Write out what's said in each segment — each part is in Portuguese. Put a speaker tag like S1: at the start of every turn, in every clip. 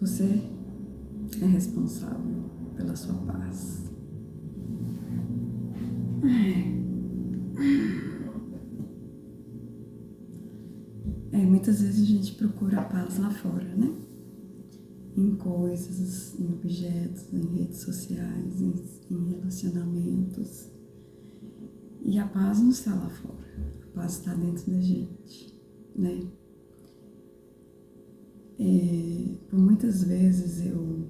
S1: Você é responsável pela sua paz. Muitas vezes a gente procura a paz lá fora, né? Em coisas, em objetos, em redes sociais, em relacionamentos. E a paz não está lá fora, a paz está dentro da gente, né? Por muitas vezes eu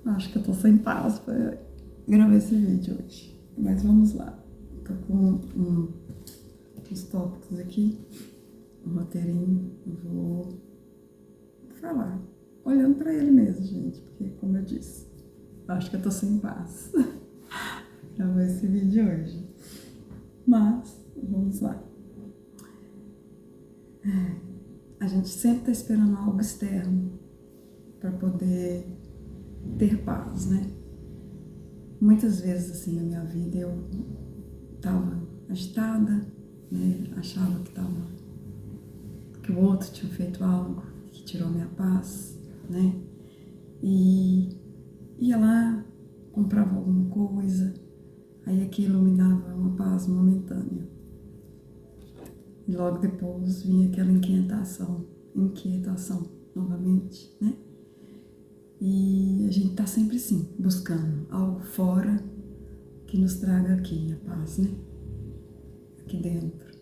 S1: acho que eu tô sem paz para gravar esse vídeo hoje, mas vamos lá. Tô com uns tópicos aqui, um roteirinho, eu vou falar, olhando para ele mesmo, gente, porque como eu disse, acho que eu tô sem paz gravar esse vídeo hoje, mas vamos lá. A gente sempre tá esperando algo externo para poder ter paz, né? Muitas vezes, assim, na minha vida eu tava agitada, né? Achava que o outro tinha feito algo que tirou minha paz, né? E ia lá, comprava alguma coisa, aí aquilo me dava uma paz momentânea. E logo depois vinha aquela inquietação novamente, né? E a gente tá sempre assim, buscando algo fora que nos traga aqui a paz, né? Aqui dentro.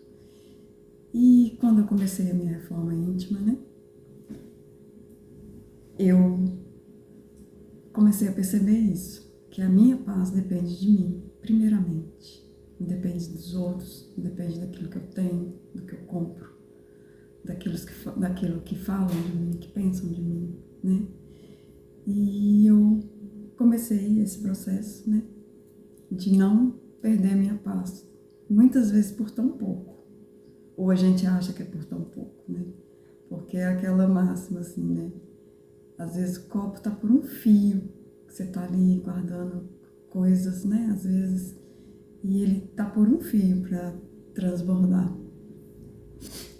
S1: E quando eu comecei a minha reforma íntima, né? Eu comecei a perceber isso, que a minha paz depende de mim, primeiramente. Não depende dos outros, não depende daquilo que eu tenho, do que eu compro, daquilo que falam de mim, que pensam de mim, né? E eu comecei esse processo, né, de não perder a minha paz, muitas vezes por tão pouco, ou a gente acha que é por tão pouco, né, porque é aquela máxima assim, né, às vezes o copo tá por um fio, que você tá ali guardando coisas, né, às vezes, e ele tá por um fio para transbordar,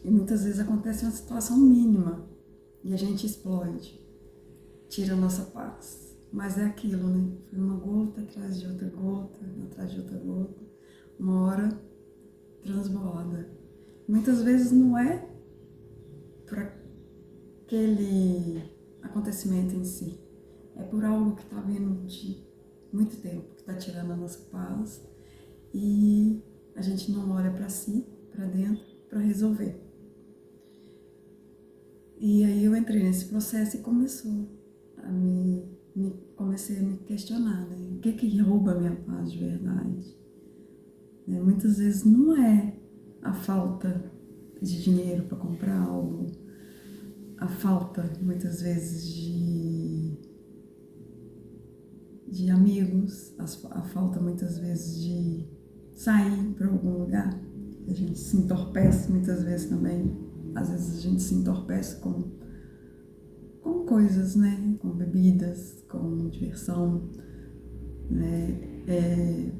S1: e muitas vezes acontece uma situação mínima, e a gente explode, tira a nossa paz. Mas é aquilo, né? Foi uma gota atrás de outra gota, atrás de outra gota. Uma hora transborda. Muitas vezes não é por aquele acontecimento em si. É por algo que está vindo de muito tempo, que está tirando a nossa paz. E a gente não olha para si, para dentro, para resolver. E aí eu entrei nesse processo e comecei a me questionar, né? O que rouba a minha paz de verdade? Muitas vezes não é a falta de dinheiro para comprar algo, a falta, muitas vezes, de amigos, a falta, muitas vezes, de sair para algum lugar. A gente se entorpece muitas vezes também. Às vezes a gente se entorpece com coisas, né? Com bebidas, com diversão, né?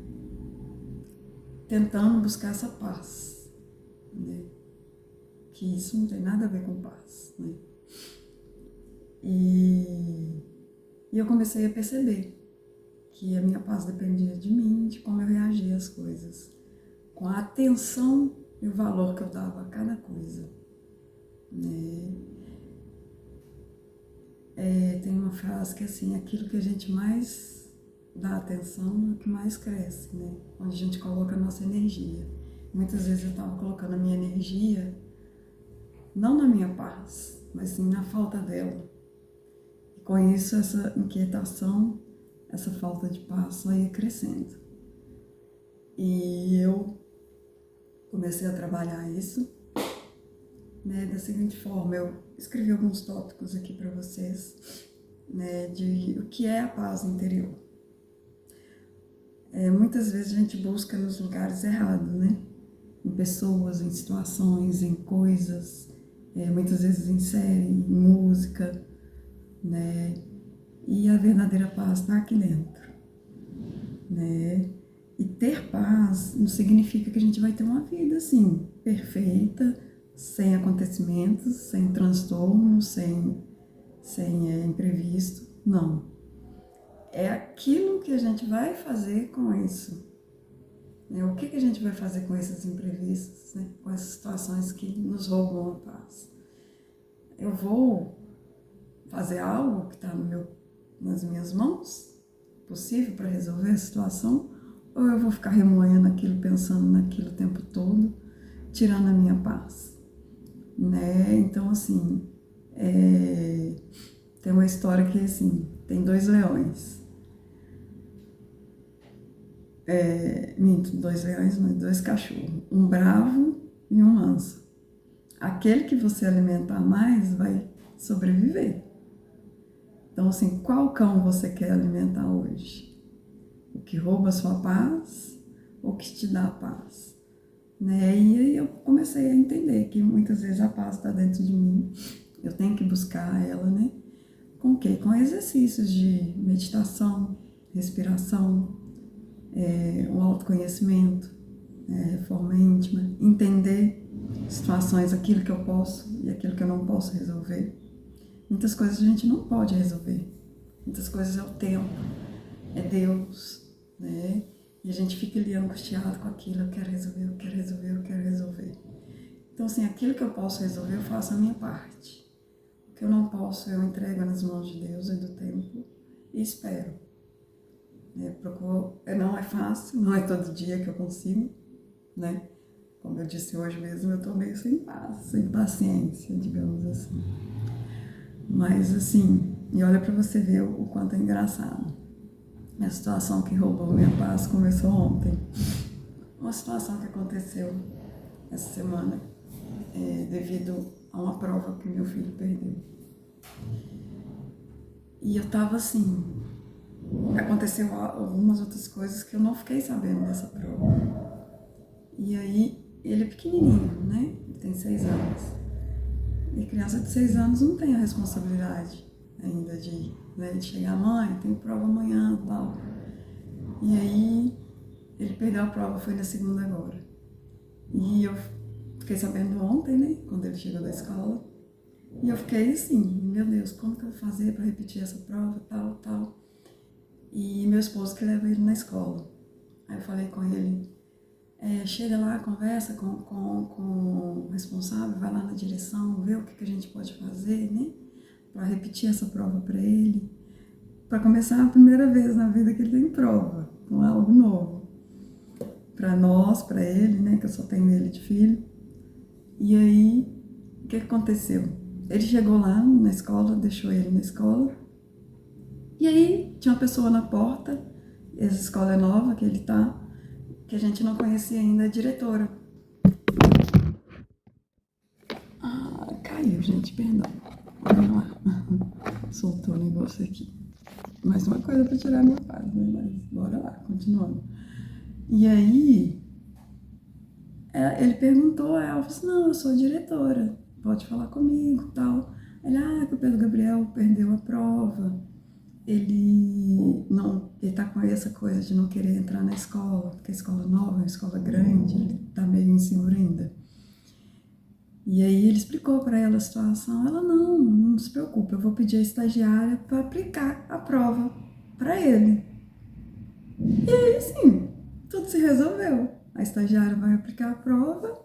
S1: Tentando buscar essa paz, né? Que isso não tem nada a ver com paz, né? E eu comecei a perceber que a minha paz dependia de mim, de como eu reagia às coisas, com a atenção e o valor que eu dava a cada coisa, né? Tem uma frase que é assim, aquilo que a gente mais dá atenção é o que mais cresce, né? Onde a gente coloca a nossa energia. Muitas vezes eu estava colocando a minha energia, não na minha paz, mas sim na falta dela. E com isso, essa inquietação, essa falta de paz só ia crescendo. E eu comecei a trabalhar isso, né, da seguinte forma, eu escrevi alguns tópicos aqui para vocês, né, de o que é a paz interior. Muitas vezes a gente busca nos lugares errados, né, em pessoas, em situações, em coisas, muitas vezes em série, em música, né, e a verdadeira paz está aqui dentro, né, E ter paz não significa que a gente vai ter uma vida assim, perfeita, sem acontecimentos, sem transtorno, sem imprevisto. Não. É aquilo que a gente vai fazer com isso. O que a gente vai fazer com esses imprevistos, né? Com essas situações que nos roubam a paz? Eu vou fazer algo que está nas minhas mãos, possível para resolver a situação, ou eu vou ficar remoendo aquilo, pensando naquilo o tempo todo, tirando a minha paz, né? Então, assim, tem uma história que, assim, tem 2 leões. Minto, 2 leões, não, 2 cachorros. Um bravo e um manso. Aquele que você alimentar mais vai sobreviver. Então, assim, qual cão você quer alimentar hoje? O que rouba a sua paz ou o que te dá a paz? Né? E aí eu comecei a entender que muitas vezes a paz está dentro de mim. Eu tenho que buscar ela, né? Com o quê? Com exercícios de meditação, respiração, o autoconhecimento, reforma íntima, entender situações, aquilo que eu posso e aquilo que eu não posso resolver. Muitas coisas a gente não pode resolver. Muitas coisas é o tempo, é Deus, né? E a gente fica ali angustiado com aquilo, eu quero resolver, eu quero resolver, eu quero resolver. Então, assim, aquilo que eu posso resolver, eu faço a minha parte. O que eu não posso, eu entrego nas mãos de Deus e do tempo e espero. Não é fácil, não é todo dia que eu consigo, né? Como eu disse hoje mesmo, eu tô meio sem paz, sem paciência, digamos assim. Mas, assim, e olha pra você ver o quanto é engraçado. A situação que roubou minha paz começou ontem. Uma situação que aconteceu essa semana, devido a uma prova que meu filho perdeu. E eu tava assim, aconteceu algumas outras coisas que eu não fiquei sabendo dessa prova. E aí, ele é pequenininho, né? Ele tem 6 anos. E criança de 6 anos não tem a responsabilidade ainda de chegar, mãe, tem prova amanhã e tal. E aí, ele perdeu a prova, foi na segunda agora. E eu fiquei sabendo ontem, né, quando ele chegou da escola. E eu fiquei assim, meu Deus, como que eu vou fazer para repetir essa prova, tal. E meu esposo que leva ele na escola. Aí eu falei com ele, chega lá, conversa com o responsável, vai lá na direção, vê o que a gente pode fazer, né, para repetir essa prova para ele. Para começar a primeira vez na vida que ele tem prova, com algo novo. Para nós, para ele, né, que eu só tenho ele de filho. E aí, o que aconteceu? Ele chegou lá na escola, deixou ele na escola. E aí, tinha uma pessoa na porta, essa escola é nova que ele tá, que a gente não conhecia ainda, a diretora. Caiu, gente, perdão. Vamos lá. Soltou o negócio aqui. Mais uma coisa para tirar minha paz, né? Mas bora lá, continuando. E aí, ele perguntou, ela falou assim, não, eu sou diretora, pode falar comigo e tal. Ele, que o Pedro Gabriel perdeu a prova, ele tá com essa coisa de não querer entrar na escola, porque a escola é nova, a escola grande, ele tá meio inseguro ainda. E aí ele explicou para ela a situação, ela, não se preocupe, eu vou pedir a estagiária para aplicar a prova para ele. E aí, sim, tudo se resolveu. A estagiária vai aplicar a prova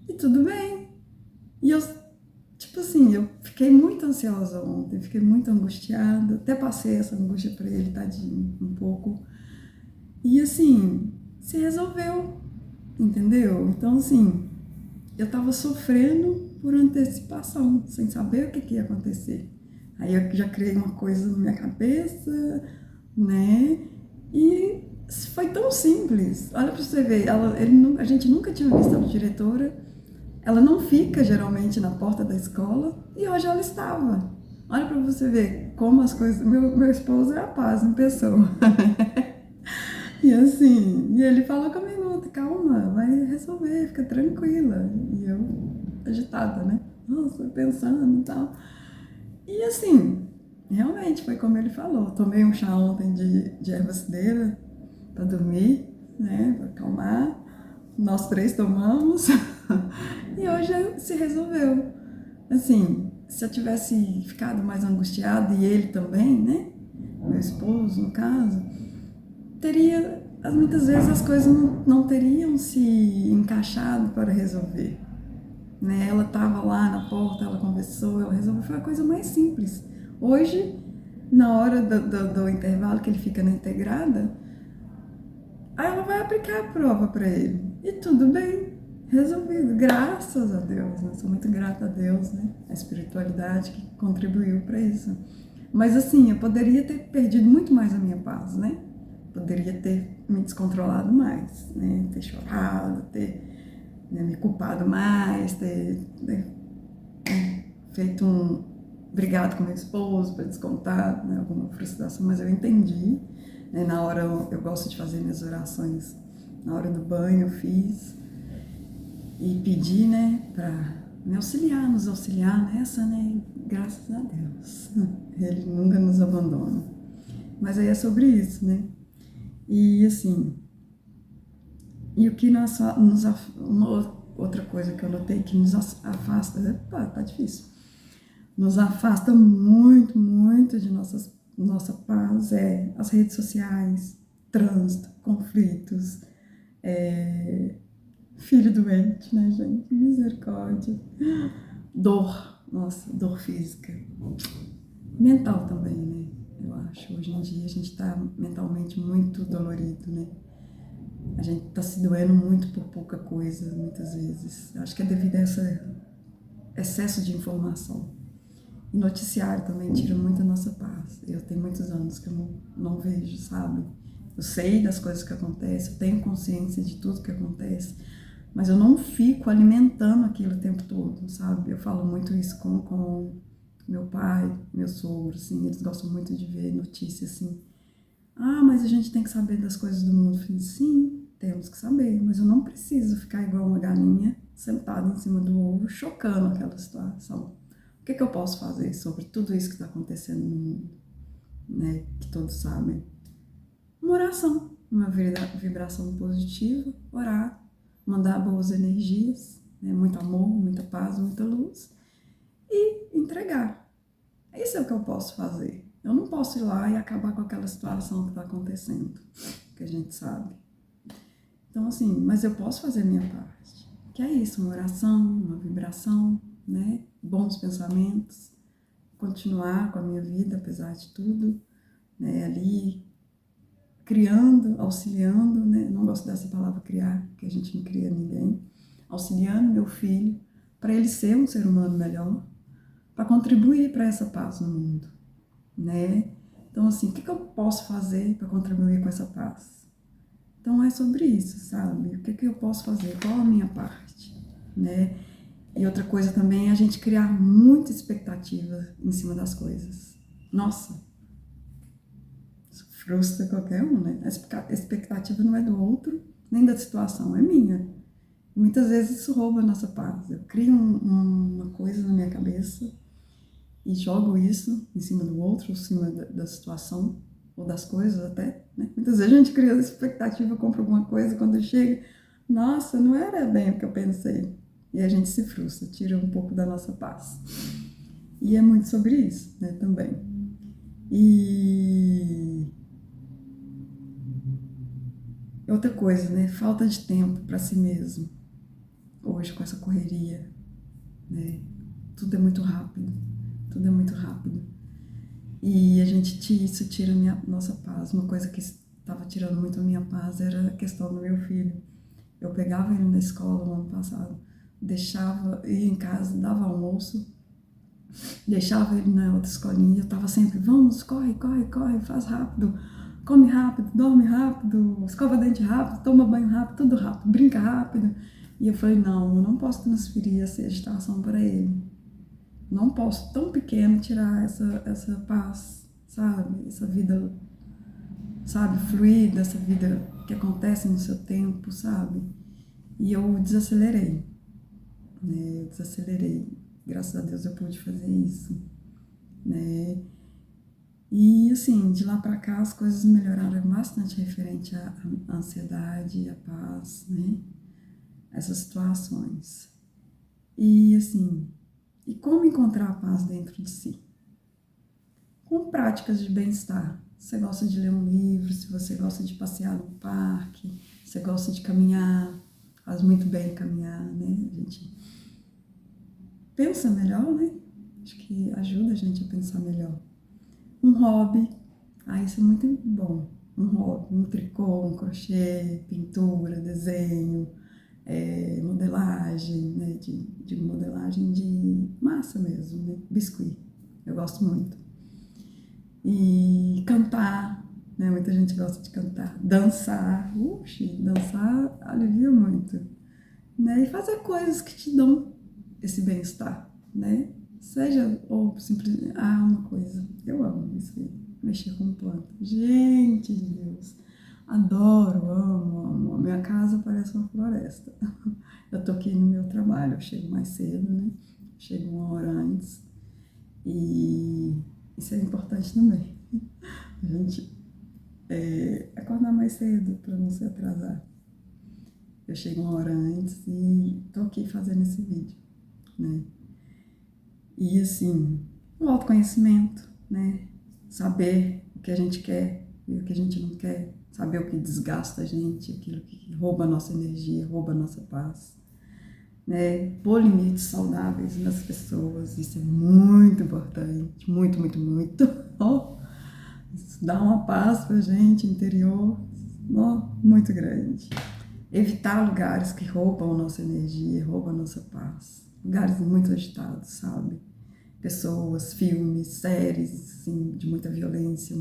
S1: e tudo bem. E eu, tipo assim, eu fiquei muito ansiosa ontem, fiquei muito angustiada, até passei essa angústia para ele, tadinho, um pouco. E assim, se resolveu, entendeu? Então, assim, eu tava sofrendo por antecipação, sem saber o que ia acontecer. Aí eu já criei uma coisa na minha cabeça, né? E foi tão simples. Olha pra você ver, a gente nunca tinha visto a diretora. Ela não fica geralmente na porta da escola e hoje ela estava. Olha pra você ver como as coisas. Meu esposo é a paz em pessoa. E assim, e ele falou comigo, calma, vai resolver, fica tranquila. E eu, agitada, né? Nossa, pensando e tal. E assim, realmente foi como ele falou. Tomei um chá ontem de erva cidreira para dormir, né, para acalmar. Nós três tomamos e hoje se resolveu. Assim, se eu tivesse ficado mais angustiada e ele também, né, meu esposo no caso, teria, muitas vezes as coisas não teriam se encaixado para resolver. Né? Ela estava lá na porta, ela conversou, ela resolveu, foi a coisa mais simples. Hoje, na hora do intervalo que ele fica na integrada, aí ela vai aplicar a prova para ele. E tudo bem, resolvido, graças a Deus. Eu sou muito grata a Deus, né? A espiritualidade que contribuiu para isso. Mas assim, eu poderia ter perdido muito mais a minha paz, né? Poderia ter me descontrolado mais, né? Ter chorado, ter, né, me culpado mais, ter, né, feito brigado com meu esposo para descontar, né, alguma frustração, mas eu entendi. Né, na hora eu gosto de fazer minhas orações, na hora do banho eu fiz e pedi, né, para me auxiliar, nos auxiliar nessa, né, graças a Deus. Ele nunca nos abandona. Mas aí é sobre isso, né? E assim, e o que uma outra coisa que eu notei que nos afasta, tá difícil, nos afasta muito, muito de nossa paz é as redes sociais, trânsito, conflitos, filho doente, né, gente? Misericórdia. Dor, nossa, dor física. Mental também, né? Eu acho. Hoje em dia a gente tá mentalmente muito dolorido, né? A gente tá se doendo muito por pouca coisa, muitas vezes. Acho que é devido a esse excesso de informação. E noticiário também tira muito a nossa paz. Eu tenho muitos anos que eu não vejo, sabe? Eu sei das coisas que acontecem, eu tenho consciência de tudo que acontece, mas eu não fico alimentando aquilo o tempo todo, sabe? Eu falo muito isso com meu pai, meu sogro, assim, eles gostam muito de ver notícias assim. Ah, mas a gente tem que saber das coisas do mundo. Eu falei, sim, temos que saber, mas eu não preciso ficar igual uma galinha sentada em cima do ovo, chocando aquela situação. O que eu posso fazer sobre tudo isso que está acontecendo no mundo, né? Que todos sabem. Uma oração, uma vibração positiva, orar, mandar boas energias, né? Muito amor, muita paz, muita luz e entregar. Isso é o que eu posso fazer. Eu não posso ir lá e acabar com aquela situação que está acontecendo, que a gente sabe. Então, assim, mas eu posso fazer a minha parte. Que é isso, uma oração, uma vibração, né? Bons pensamentos, continuar com a minha vida, apesar de tudo, né? Ali, criando, auxiliando, né? Não gosto dessa palavra criar, porque a gente não cria ninguém. Auxiliando meu filho, para ele ser um ser humano melhor, para contribuir para essa paz no mundo, né? Então, assim, o que eu posso fazer para contribuir com essa paz? Então, é sobre isso, sabe? O que eu posso fazer? Qual a minha parte, né? E outra coisa também é a gente criar muita expectativa em cima das coisas. Nossa, isso frustra qualquer um, né? A expectativa não é do outro, nem da situação, é minha. E muitas vezes isso rouba a nossa paz. Eu crio uma coisa na minha cabeça e jogo isso em cima do outro, em cima da situação ou das coisas até, né? Muitas vezes a gente cria expectativa, compra alguma coisa, quando chega, nossa, não era bem o que eu pensei. E a gente se frustra, tira um pouco da nossa paz. E é muito sobre isso, né, também. E outra coisa, né, falta de tempo para si mesmo. Hoje, com essa correria, né, tudo é muito rápido, tudo é muito rápido. E isso tira nossa paz. Uma coisa que estava tirando muito a minha paz era a questão do meu filho. Eu pegava ele na escola no ano passado, ia em casa, dava almoço, deixava ele na outra escolinha, eu estava sempre, vamos, corre, corre, corre, faz rápido, come rápido, dorme rápido, escova dente rápido, toma banho rápido, tudo rápido, brinca rápido. E eu falei, não, eu não posso transferir essa agitação para ele. Não posso, tão pequeno, tirar essa paz, sabe? Essa vida, sabe, fluida, essa vida que acontece no seu tempo, sabe? E eu desacelerei, né? Eu desacelerei. Graças a Deus eu pude fazer isso, né? E assim, de lá para cá as coisas melhoraram bastante referente à ansiedade, à paz, né? Essas situações. E assim, e como encontrar a paz dentro de si? Com práticas de bem-estar. Se você gosta de ler um livro, se você gosta de passear no parque, se você gosta de caminhar, faz muito bem caminhar, né? A gente pensa melhor, né? Acho que ajuda a gente a pensar melhor. Um hobby, isso é muito bom. Um hobby, um tricô, um crochê, pintura, desenho, modelagem, né? De modelagem de massa mesmo, né? Biscuit. Eu gosto muito. E cantar, né? Muita gente gosta de cantar. Dançar, dançar alivia muito, né? E fazer coisas que te dão esse bem-estar, né? Seja ou simplesmente, uma coisa, eu amo isso aí, mexer com planta. Gente de Deus, adoro, amo. Minha casa parece uma floresta. Eu tô aqui no meu trabalho, eu chego mais cedo, né? Chego 1 hora antes. E isso é importante também. A gente acordar mais cedo para não se atrasar. Eu chego 1 hora antes e tô aqui fazendo esse vídeo, né? E assim, o autoconhecimento, né? Saber o que a gente quer e o que a gente não quer. Saber o que desgasta a gente, aquilo que rouba a nossa energia, rouba a nossa paz. Né? Pôr limites saudáveis nas pessoas, isso é muito importante. Muito, muito, muito. Oh, isso dá uma paz pra gente interior, muito grande. Evitar lugares que roubam a nossa energia, roubam a nossa paz. Lugares muito agitados, sabe? Pessoas, filmes, séries, assim, de muita violência,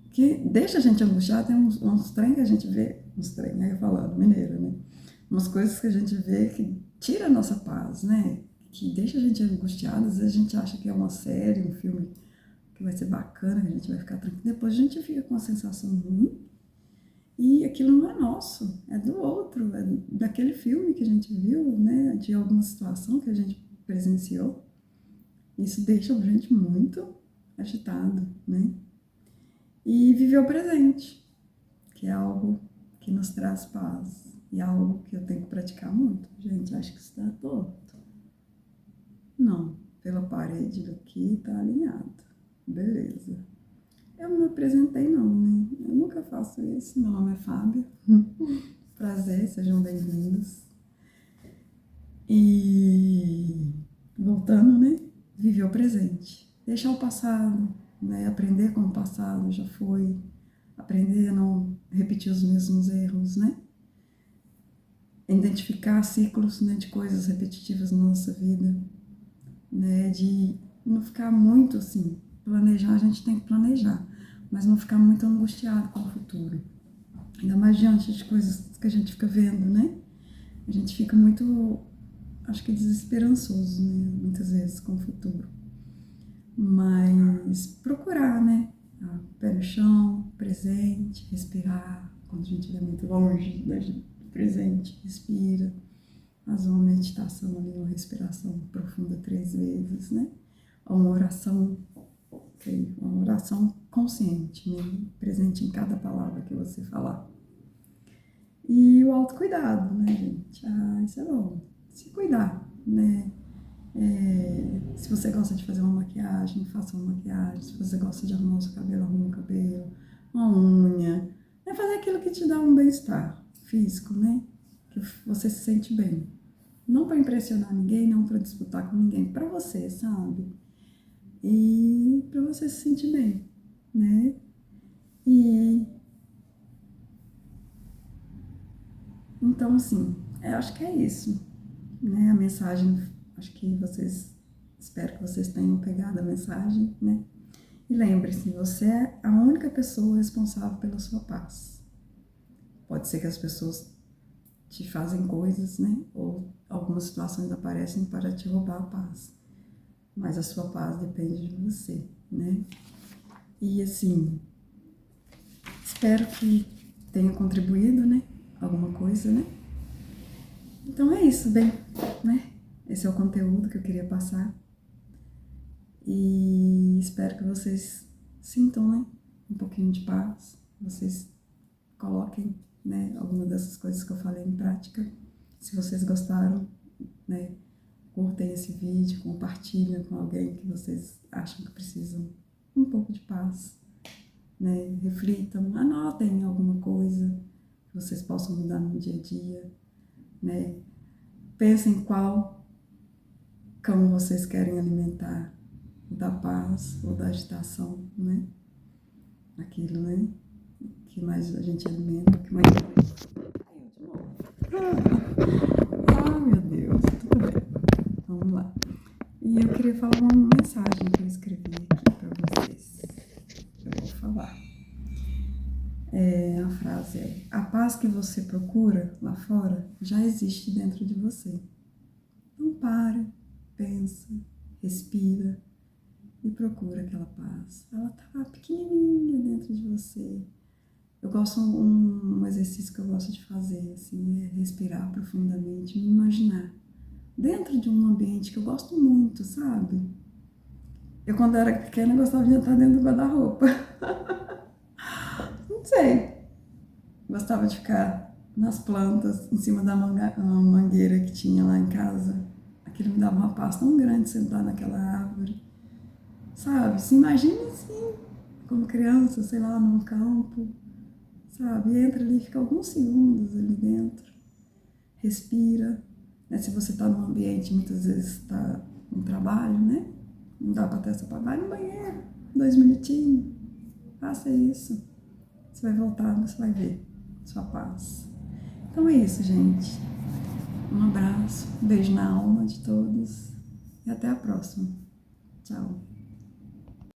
S1: que deixa a gente angustiado. Tem uns trem que a gente vê, uns trem, aí eu falando, mineiro, né? Umas coisas que a gente vê que tira a nossa paz, né? Que deixa a gente angustiado. Às vezes a gente acha que é uma série, um filme que vai ser bacana, que a gente vai ficar tranquilo. Depois a gente fica com uma sensação ruim e aquilo não é nosso, é do outro, é daquele filme que a gente viu, né? De alguma situação que a gente presenciou. Isso deixa a gente muito agitado, né? E viver o presente, que é algo que nos traz paz. E é algo que eu tenho que praticar muito. Gente, acho que está torto. Não, pela parede daqui tá alinhado. Beleza. Eu não me apresentei não, né? Eu nunca faço isso. Meu nome é Fábio. Prazer, sejam bem-vindos. E voltando, né? Viver o presente. Deixar o passado, né? Aprender com o passado já foi. Aprender a não repetir os mesmos erros, né? Identificar ciclos, né, de coisas repetitivas na nossa vida, né? De não ficar muito assim. Planejar, a gente tem que planejar, mas não ficar muito angustiado com o futuro. Ainda mais diante de coisas que a gente fica vendo, né? A gente fica muito, acho que desesperançoso, né? Muitas vezes com o futuro. Mas procurar, né? Pé no chão, presente, respirar. Quando a gente estiver muito longe do presente, respira. Faz uma meditação ali, uma respiração profunda 3 vezes, né? Ou uma oração, uma oração consciente, né? Presente em cada palavra que você falar. E o autocuidado, né, gente? Isso é bom. Se cuidar, né? Se você gosta de fazer uma maquiagem, faça uma maquiagem. Se você gosta de arrumar o seu cabelo, arruma o cabelo. Uma unha. É fazer aquilo que te dá um bem-estar físico, né? Que você se sente bem. Não para impressionar ninguém, não para disputar com ninguém. Para você, sabe? E para você se sentir bem, né? E então, assim, eu acho que é isso, né? A mensagem, acho que espero que vocês tenham pegado a mensagem, né? E lembre-se, você é a única pessoa responsável pela sua paz. Pode ser que as pessoas te fazem coisas, né? Ou algumas situações aparecem para te roubar a paz. Mas a sua paz depende de você, né? E assim, espero que tenha contribuído, né? Alguma coisa, né? Então é isso, bem, né? Esse é o conteúdo que eu queria passar. E espero que vocês sintam, né, um pouquinho de paz, vocês coloquem, né, alguma dessas coisas que eu falei em prática. Se vocês gostaram, né, curtem esse vídeo, compartilhem com alguém que vocês acham que precisam um pouco de paz, né, reflitam, anotem alguma coisa que vocês possam mudar no dia a dia, né, pensem qual cão vocês querem alimentar, o da paz ou da agitação, né, aquilo, né, que mais a gente alimenta, que mais... Ah, meu Deus, tudo bem, vamos lá. E eu queria falar uma mensagem que eu escrevi aqui para vocês. Eu vou falar. A frase é: a paz que você procura lá fora já existe dentro de você. Então para, pensa, respira e procura aquela paz. Ela tá pequenininha dentro de você. Eu gosto, um exercício que eu gosto de fazer, assim, é respirar profundamente, me imaginar dentro de um ambiente que eu gosto muito, sabe? Eu, quando era pequena, gostava de entrar dentro do guarda-roupa. Não sei. Gostava de ficar nas plantas, em cima da mangueira que tinha lá em casa. Aquilo me dava uma paz tão grande sentar naquela árvore. Sabe? Se imagina assim, como criança, sei lá, num campo. Sabe? E entra ali, fica alguns segundos ali dentro. Respira. Né? Se você está num ambiente, muitas vezes está no trabalho, né? Não dá para ter essa paz. Vai no banheiro, 2 minutinhos. Faça isso. Você vai voltar, você vai ver sua paz. Então é isso, gente. Um abraço, um beijo na alma de todos e até a próxima. Tchau.